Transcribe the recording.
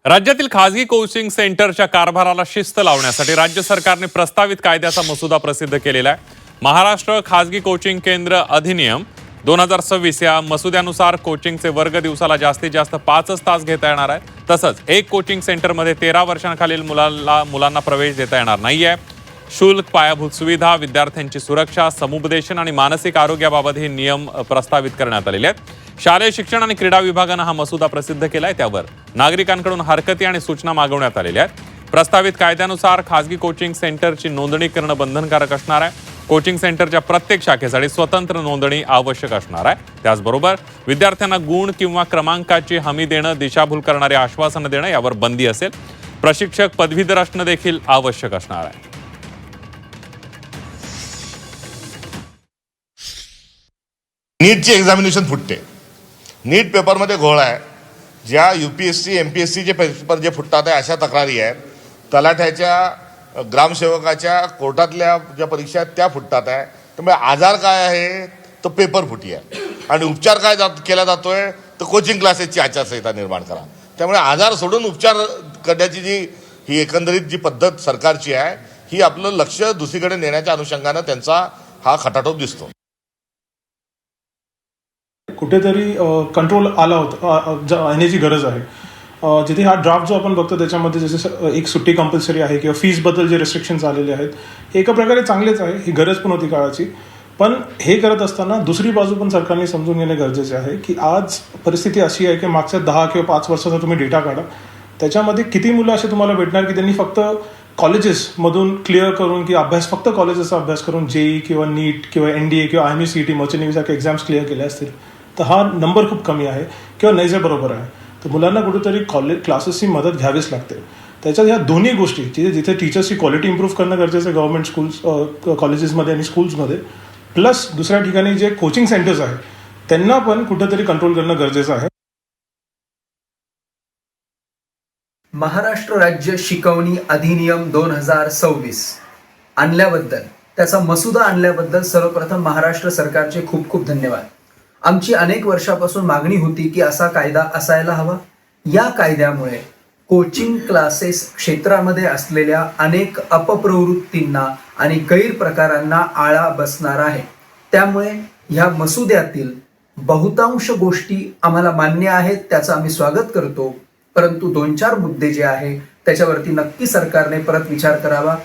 राज्यातील खासगी कोचिंग सेंटरच्या कारभाराला शिस्त लावण्यासाठी राज्य सरकारने प्रस्तावित कायद्याचा मसुदा प्रसिद्ध केलेला आहे. महाराष्ट्र खासगी कोचिंग केंद्र अधिनियम 2026 या मसुद्यानुसार कोचिंगचे वर्ग दिवसाला जास्तीत जास्त 5 तास घेता येणार आहे. तसंच एक कोचिंग सेंटरमध्ये 13 वर्षांखालील मुलांना प्रवेश देता येणार नाहीये. शुल्क, पायाभूत सुविधा, विद्यार्थ्यांची सुरक्षा, समुपदेशन आणि मानसिक आरोग्याबाबत हे नियम प्रस्तावित करण्यात आलेले आहेत. शालेय शिक्षण आणि क्रीडा विभागानं हा मसुदा प्रसिद्ध केलाय. त्यावर नागरिकांकडून हरकती आणि सूचना मागवण्यात आलेल्या आहेत. प्रस्तावित कायद्यानुसार खासगी कोचिंग सेंटरची नोंदणी करणं बंधनकारक असणार आहे. कोचिंग सेंटरच्या प्रत्येक शाखेसाठी स्वतंत्र नोंदणी आवश्यक असणार आहे. त्याचबरोबर विद्यार्थ्यांना गुण किंवा क्रमांकाची हमी देणं, दिशाभूल करणारी आश्वासनं देणं यावर बंदी असेल. प्रशिक्षक पदवीधर असणं देखील आवश्यक असणार आहे. नीटची एक्झामिनेशन फुटते. नीट पेपरमध्ये घोळ आहे. ज्या UPSC MPSCचे पेपर जे फुटतात आहे अशा तक्रारी आहेत. तलाठ्याच्या, ग्रामसेवकाच्या, कोर्टातल्या ज्या परीक्षा आहेत त्या फुटतात आहे. त्यामुळे आजार काय आहे तर पेपर फुटी आहे आणि उपचार काय केला जातोय तर कोचिंग क्लासेसची आचारसंहिता निर्माण करा. त्यामुळे आजार सोडून उपचार करण्याची ही एकंदरीत जी पद्धत सरकारची आहे ही आपलं लक्ष दुसरीकडे नेण्याच्या अनुषंगानं त्यांचा हा खटाटोप दिसतो. कुठेतरी कंट्रोल आला होता येण्याची गरज आहे. जिथे हा ड्राफ्ट जो आपण बघतो त्याच्यामध्ये जसे एक सुट्टी कंपल्सरी आहे किंवा फीजबद्दल जे रिस्ट्रिक्शन्स आलेले आहेत हे एका प्रकारे चांगलेच आहे. ही गरज पण होती काळाची. पण हे करत असताना दुसरी बाजू पण सरकारने समजून घेणे गरजेचे आहे की आज परिस्थिती अशी आहे की मागच्या 10 किंवा 5 वर्षाचा तुम्ही डेटा काढा. त्याच्यामध्ये किती मुलं असे तुम्हाला भेटणार की त्यांनी फक्त कॉलेजेसमधून क्लिअर करून की अभ्यास फक्त कॉलेजेसचा अभ्यास करून JEE किंवा नीट किंवा NDA किंवा IME CET मर्चंट नेव्हीसारखे एक्झाम्स क्लिअर केले असतील तर हा नंबर खूप कमी आहे किंवा नाही जे बरोबर आहे. तर मुलांना कुठेतरी क्लासेसची मदत घ्यावीच लागते. त्याच्यात ह्या दोन्ही गोष्टी जिथे टीचर्सची क्वालिटी इम्प्रूव्ह करणं गरजेचं आहे गव्हर्नमेंट स्कूल्स, कॉलेजेसमध्ये आणि स्कूल्समध्ये, प्लस दुसऱ्या ठिकाणी जे कोचिंग सेंटर्स आहेत त्यांना पण कुठेतरी कंट्रोल करणं गरजेचं आहे. महाराष्ट्र राज्य शिकवणी अधिनियम 2026 आणल्याबद्दल, त्याचा मसुदा आणल्याबद्दल सर्वप्रथम महाराष्ट्र सरकारचे खूप खूप धन्यवाद. आमची अनेक वर्षापासून मागणी होती की असा कायदा असायला हवा. या कायद्यामुळे कोचिंग क्लासेस क्षेत्रामध्ये असलेल्या अनेक अपप्रवृत्तींना आणि गैरप्रकारांना आळा बसणार आहे. त्यामुळे ह्या मसुद्यातील बहुतांश गोष्टी आम्हाला मान्य आहेत, त्याचं आम्ही स्वागत करतो. परंतु 2-4 मुद्दे जे आहे त्याच्यावरती नक्की सरकारने परत विचार करावा.